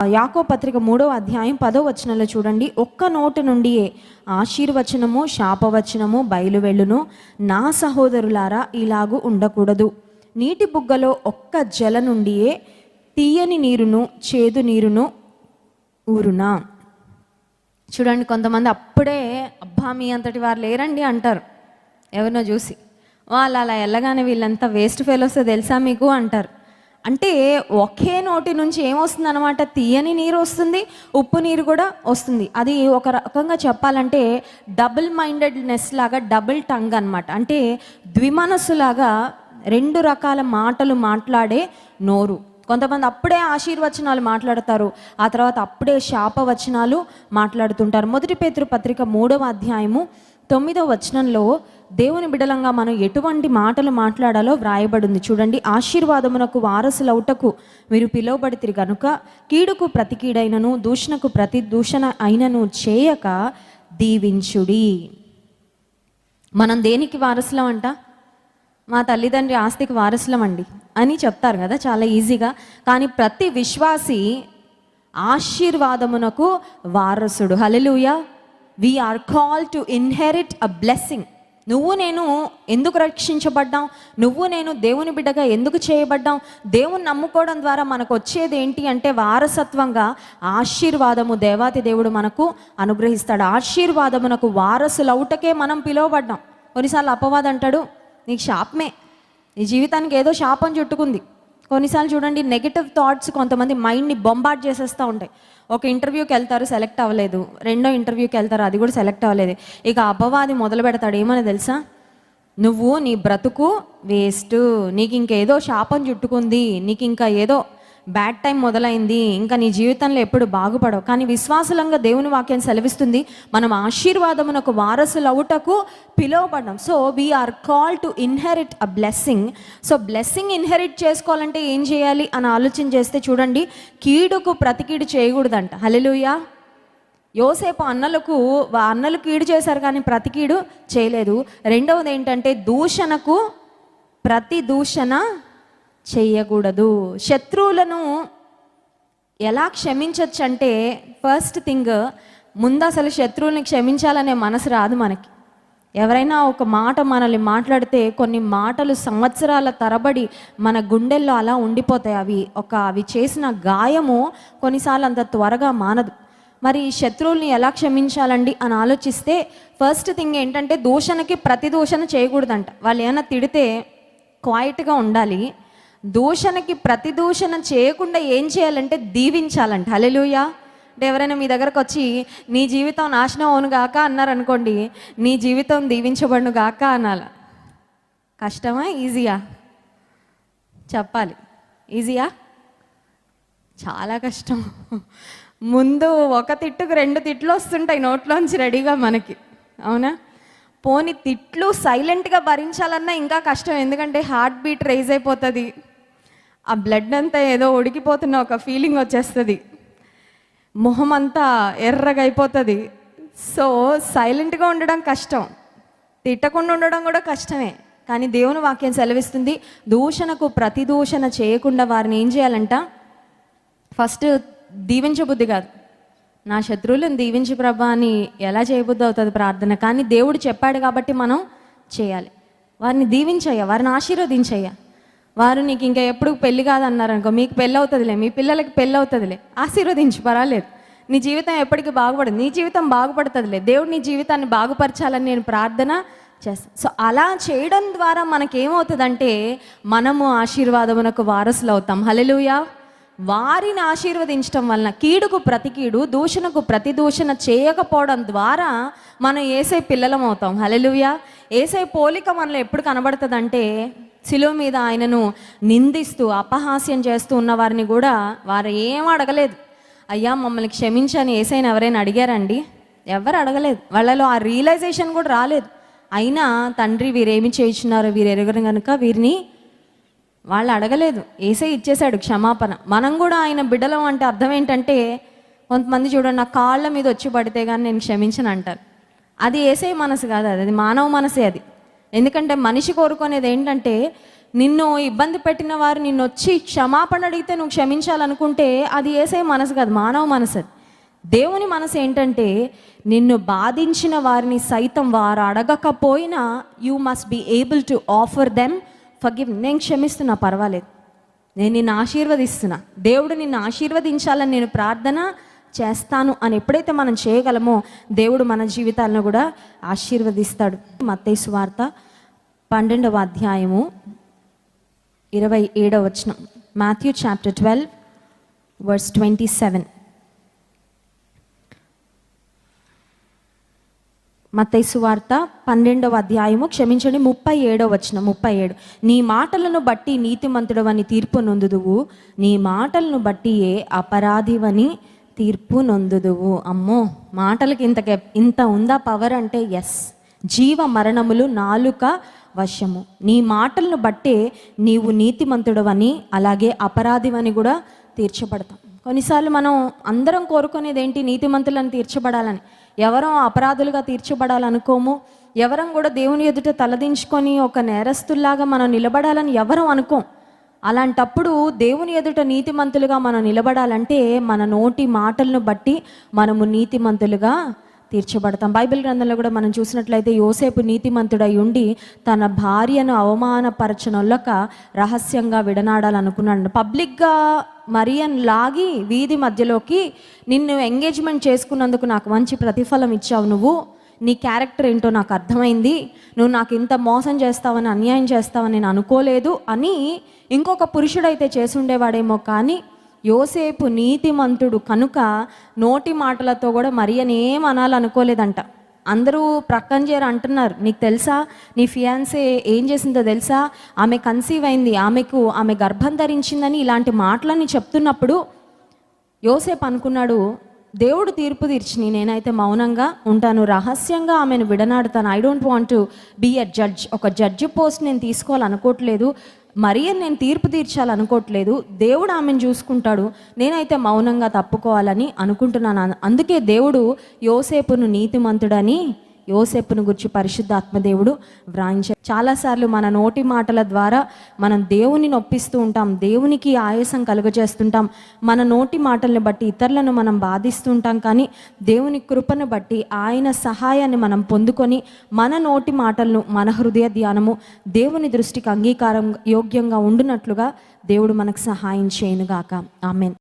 యాకోబు పత్రిక 3వ అధ్యాయం 10వ వచనంలో చూడండి, ఒక్క నోటి నుండియే ఆశీర్వచనము శాపవచనము బయలువెళ్ళును. నా సహోదరులారా, ఇలాగూ ఉండకూడదు. నీటి బుగ్గలో ఒక్క జల నుండియే తీయని నీరును చేదు నీరును ఊరునా. చూడండి, కొంతమంది అప్పుడే అబ్బా మీ అంతటి వారు లేరండి అంటారు. ఎవరినో చూసి వాళ్ళు అలా వెళ్ళగానే వీళ్ళంతా వేస్ట్ ఫెలోస్ తెలుసా మీకు అంటారు. అంటే ఒకే నోటి నుంచి ఏమొస్తుంది అనమాట, తీయని నీరు వస్తుంది, ఉప్పు నీరు కూడా వస్తుంది. అది ఒక రకంగా చెప్పాలంటే డబుల్ మైండెడ్నెస్ లాగా, డబుల్ టంగ్ అనమాట. అంటే ద్విమనస్సులాగా రెండు రకాల మాటలు మాట్లాడే నోరు. కొంతమంది అప్పుడే ఆశీర్వచనాలు మాట్లాడతారు, ఆ తర్వాత అప్పుడే శాపవచనాలు మాట్లాడుతుంటారు. మొదటి పేతురు పత్రిక 3వ అధ్యాయము 9వ వచనంలో దేవుని బిడలంగా మనం ఎటువంటి మాటలు మాట్లాడాలో వ్రాయబడింది. చూడండి, ఆశీర్వాదమునకు వారసులవుటకు మీరు పిలువబడితిరి కనుక కీడుకు ప్రతి కీడైనను దూషణకు ప్రతి దూషణ అయినను చేయక దీవించుడి. మనం దేనికి వారసులం అంట? మా తల్లిదండ్రి ఆస్తికి వారసులం అండి అని చెప్తారు కదా చాలా ఈజీగా. కానీ ప్రతి విశ్వాసి ఆశీర్వాదమునకు వారసుడు. హల్లెలూయా. We are called to inherit a blessing. నువ్వు నేను ఎందుకు రక్షించబడ్డాం? నువ్వు నేను దేవుని బిడ్డగా ఎందుకు చేయబడ్డాం? దేవుని నమ్ముకోవడం ద్వారా మనకు వచ్చేది ఏంటి అంటే వారసత్వంగా ఆశీర్వాదము దేవాతి దేవుడు మనకు అనుగ్రహిస్తాడు. ఆశీర్వాదమునకు వారసులవుటకే మనం పిలువబడ్డాం. కొన్నిసార్లు అపవాది అంటాడు నీకు శాపమే, నీ జీవితానికి ఏదో శాపం చుట్టుకుంది. కొన్నిసార్లు చూడండి, నెగిటివ్ థాట్స్ కొంతమంది మైండ్ని బొంబార్డ్ చేసేస్తూ ఉంటాయి. ఒక ఇంటర్వ్యూకి వెళ్తారు, సెలెక్ట్ అవ్వలేదు. రెండో ఇంటర్వ్యూకి వెళ్తారు, అది కూడా సెలెక్ట్ అవ్వలేదు. ఇక అపవాది మొదలు పెడతాడు, ఏమని తెలుసా, నువ్వు నీ బ్రతుకు వేస్ట్, నీకు ఇంకేదో శాపం చుట్టుకుంది, నీకు ఇంకా ఏదో బ్యాడ్ టైం మొదలైంది, ఇంకా నీ జీవితంలో ఎప్పుడు బాగుపడవు. కానీ విశ్వాసులంగా దేవుని వాక్యం సెలవిస్తుంది మనం ఆశీర్వాదమునకు వారసులవుటకు పిలువబడ్డాం. So we are call to inherit a blessing. So blessing inherit చేసుకోవాలంటే ఏం చేయాలి అని ఆలోచన చేస్తే చూడండి, కీడుకు ప్రతి కీడు చేయకూడదంట. హల్లెలూయా. యోసేపు అన్నలు కీడు చేశారు కానీ ప్రతి కీడు చేయలేదు. రెండవది ఏంటంటే దూషణకు ప్రతి దూషణ చేయకూడదు. శత్రువులను ఎలా క్షమించవచ్చు అంటే ఫస్ట్ థింగ్, ముందు అసలు శత్రువుల్ని క్షమించాలనే మనసు రాదు మనకి. ఎవరైనా ఒక మాట మనల్ని మాట్లాడితే కొన్ని మాటలు సంవత్సరాల తరబడి మన గుండెల్లో అలా ఉండిపోతాయి. అవి చేసిన గాయము కొన్నిసార్లు అంత త్వరగా మానదు. మరి శత్రువుల్ని ఎలా క్షమించాలండి అని ఆలోచిస్తే ఫస్ట్ థింగ్ ఏంటంటే దూషణకి ప్రతి దూషణ చేయకూడదంట. వాళ్ళు ఏమైనా తిడితే క్వైట్గా ఉండాలి. దూషణకి ప్రతి దూషణ చేయకుండా ఏం చేయాలంటే దీవించాలంట. హల్లెలూయా. అంటే ఎవరైనా మీ దగ్గరకు వచ్చి నీ జీవితం నాశనం అవును గాక అన్నారనుకోండి, నీ జీవితం దీవించబడును గాక అనాల. కష్టమా ఈజీయా? చెప్పాలి. ఈజీయా? చాలా కష్టం. ముందు ఒక తిట్టుకు 2 తిట్లు వస్తుంటాయి నోట్లోంచి రెడీగా మనకి, అవునా? పోని తిట్లు సైలెంట్గా భరించాలన్నా ఇంకా కష్టం. ఎందుకంటే హార్ట్ బీట్ రైజ్ అయిపోతుంది, ఆ బ్లడ్ అంతా ఏదో ఉడికిపోతున్న ఒక ఫీలింగ్ వచ్చేస్తుంది, మొహం అంతా ఎర్రగా అయిపోతుంది. సో సైలెంట్గా ఉండడం కష్టం, తిట్టకుండా ఉండడం కూడా కష్టమే. కానీ దేవుని వాక్యం సెలవిస్తుంది దూషణకు ప్రతి దూషణ చేయకుండా వారిని ఏం చేయాలంట, ఫస్ట్ దీవించబుద్ధి కాదు, నా శత్రువులను దీవించి ప్రభా అని ఎలా చేయబుద్ధి అవుతుంది ప్రార్థన. కానీ దేవుడు చెప్పాడు కాబట్టి మనం చేయాలి. వారిని దీవించయ్యా, వారిని ఆశీర్వదించయ్యా. వారు నీకు ఇంకా ఎప్పుడు పెళ్ళి కాదన్నారనుకో, మీకు పెళ్ళి అవుతుందిలే, మీ పిల్లలకి పెళ్ళి అవుతుందిలే, ఆశీర్వదించు, పర్వాలేదు. నీ జీవితం ఎప్పటికీ బాగుపడదు, నీ జీవితం బాగుపడుతుందిలే, దేవుడు నీ జీవితాన్ని బాగుపరచాలని నేను ప్రార్థన చేస్తాను. సో అలా చేయడం ద్వారా మనకేమవుతుందంటే మనము ఆశీర్వాదమునకు వారసులు అవుతాం. హల్లెలూయా. వారిని ఆశీర్వదించడం వలన కీడుకు ప్రతి కీడు దూషణకు ప్రతి దూషణ చేయకపోవడం ద్వారా మనం యేసయ్య పిల్లలం అవుతాం. హల్లెలూయా. యేసయ్య పోలిక మనలో ఎప్పుడు కనబడుతుందంటే శిలువ మీద ఆయనను నిందిస్తూ అపహాస్యం చేస్తూ ఉన్న వారిని కూడా వారు ఏం అడగలేదు, అయ్యా మమ్మల్ని క్షమించని యేసయ్యని ఎవరైనా అడిగారండి? ఎవరు అడగలేదు. వాళ్ళలో ఆ రియలైజేషన్ కూడా రాలేదు. అయినా తండ్రి వీరేమి చేయించున్నారో వీరు ఎరగరు కనుక వీరిని వాళ్ళు అడగలేదు. యేసయ్య ఇచ్చేశాడు క్షమాపణ. మనం కూడా ఆయన బిడ్డలం అంటే అర్థం ఏంటంటే, కొంతమంది చూడండి నా కాళ్ళ మీద వచ్చి పడితే కానీ నేను క్షమించను అంటారు. అది యేసయ్య మనసు కాదు, అది మానవ మనసే అది. ఎందుకంటే మనిషి కోరుకునేది ఏంటంటే నిన్ను ఇబ్బంది పెట్టిన వారు నిన్ను వచ్చి క్షమాపణ అడిగితే నువ్వు క్షమించాలనుకుంటే అది యేసయ్య మనసు కాదు, మానవ మనసు అది. దేవుని మనసు ఏంటంటే నిన్ను బాధించిన వారిని సైతం వారు అడగకపోయినా you must be able to offer them forgive. నేను క్షమిస్తున్నా, పర్వాలేదు, నేను నిన్ను ఆశీర్వదిస్తున్నా, దేవుడు నిన్ను ఆశీర్వదించాలని నేను ప్రార్థన చేస్తాను అని ఎప్పుడైతే మనం చేయగలమో దేవుడు మన జీవితాలను కూడా ఆశీర్వదిస్తాడు. మత్తయి సువార్త 12వ అధ్యాయము 27వ వచనం. Matthew chapter 12 verse 27. మత్తయి సువార్త 12వ అధ్యాయము 37వ వచనం. 37. నీ మాటలను బట్టి నీతిమంతుడవని తీర్పు నొందుదువు, నీ మాటలను బట్టియే అపరాధివని తీర్పు నొందుదువు. అమ్మో, మాటలకి ఇంత ఉందా పవర్ అంటే? ఎస్. జీవ మరణములు నాలుక వశము. నీ మాటలను బట్టే నీవు నీతిమంతుడవని అలాగే అపరాధివని కూడా తీర్చబడతాం. కొన్నిసార్లు మనం అందరం కోరుకునేది ఏంటి? నీతిమంతులను తీర్చబడాలని. ఎవరం అపరాధులుగా తీర్చబడాలనుకోము. ఎవరం కూడా దేవుని ఎదుట తలదించుకొని ఒక నేరస్తుల్లాగా మనం నిలబడాలని ఎవరం అనుకోం. అలాంటప్పుడు దేవుని ఎదుట నీతిమంతులుగా మనం నిలబడాలంటే మన నోటి మాటలను బట్టి మనము నీతిమంతులుగా తీర్చబడతాం. బైబిల్ గ్రంథంలో కూడా మనం చూసినట్లయితే యోసేపు నీతిమంతుడై ఉండి తన భార్యను అవమానపరచనొల్లక రహస్యంగా విడనాడాలనుకున్నాడు. పబ్లిక్గా మరియను లాగి వీధి మధ్యలోకి, నిన్ను ఎంగేజ్మెంట్ చేసుకున్నందుకు నాకు మంచి ప్రతిఫలం ఇచ్చావు, నువ్వు నీ క్యారెక్టర్ ఏంటో నాకు అర్థమైంది, నువ్వు నాకు ఇంత మోసం చేస్తావని అన్యాయం చేస్తావని నేను అనుకోలేదు అని ఇంకొక పురుషుడైతే చేసుండేవాడేమో. కానీ యోసేపు నీతిమంతుడు కనుక నోటి మాటలతో కూడా మరియని ఏం అనాలనుకోలేదంట. అందరూ ప్రక్కన చేరి అంటున్నారు, నీకు తెలుసా నీ ఫియాన్సే ఏం చేసిందో తెలుసా, ఆమె కన్సీవ్ అయింది, ఆమె గర్భం ధరించిందని ఇలాంటి మాటలని చెప్తున్నప్పుడు యోసేపు అనుకున్నాడు, దేవుడు తీర్పు తీర్చిని, నేనైతే మౌనంగా ఉంటాను, రహస్యంగా ఆమెను విడనాడుతాను. I don't want to be a judge. ఒక జడ్జి పోస్ట్ నేను తీసుకోవాలనుకోవట్లేదు, మరియని నేను తీర్పు తీర్చాలనుకోవట్లేదు, దేవుడు ఆమెను చూసుకుంటాడు, నేనైతే మౌనంగా తప్పుకోవాలని అనుకుంటున్నాను. అందుకే దేవుడు యోసేపును నీతిమంతుడని యోసేపును గురించి పరిశుద్ధాత్మ దేవుడు వ్రాయించారు. చాలాసార్లు మన నోటి మాటల ద్వారా మనం దేవుని నొప్పిస్తూ ఉంటాం, దేవునికి ఆయాసం కలుగజేస్తుంటాం. మన నోటి మాటలను బట్టి ఇతరులను మనం బాధిస్తూ ఉంటాం. కానీ దేవుని కృపను బట్టి ఆయన సహాయాన్ని మనం పొందుకొని మన నోటి మాటలను, మన హృదయ ధ్యానము దేవుని దృష్టికి అంగీకారం యోగ్యంగా ఉండునట్లుగా దేవుడు మనకు సహాయం చేయనుగాక. ఆమేన్.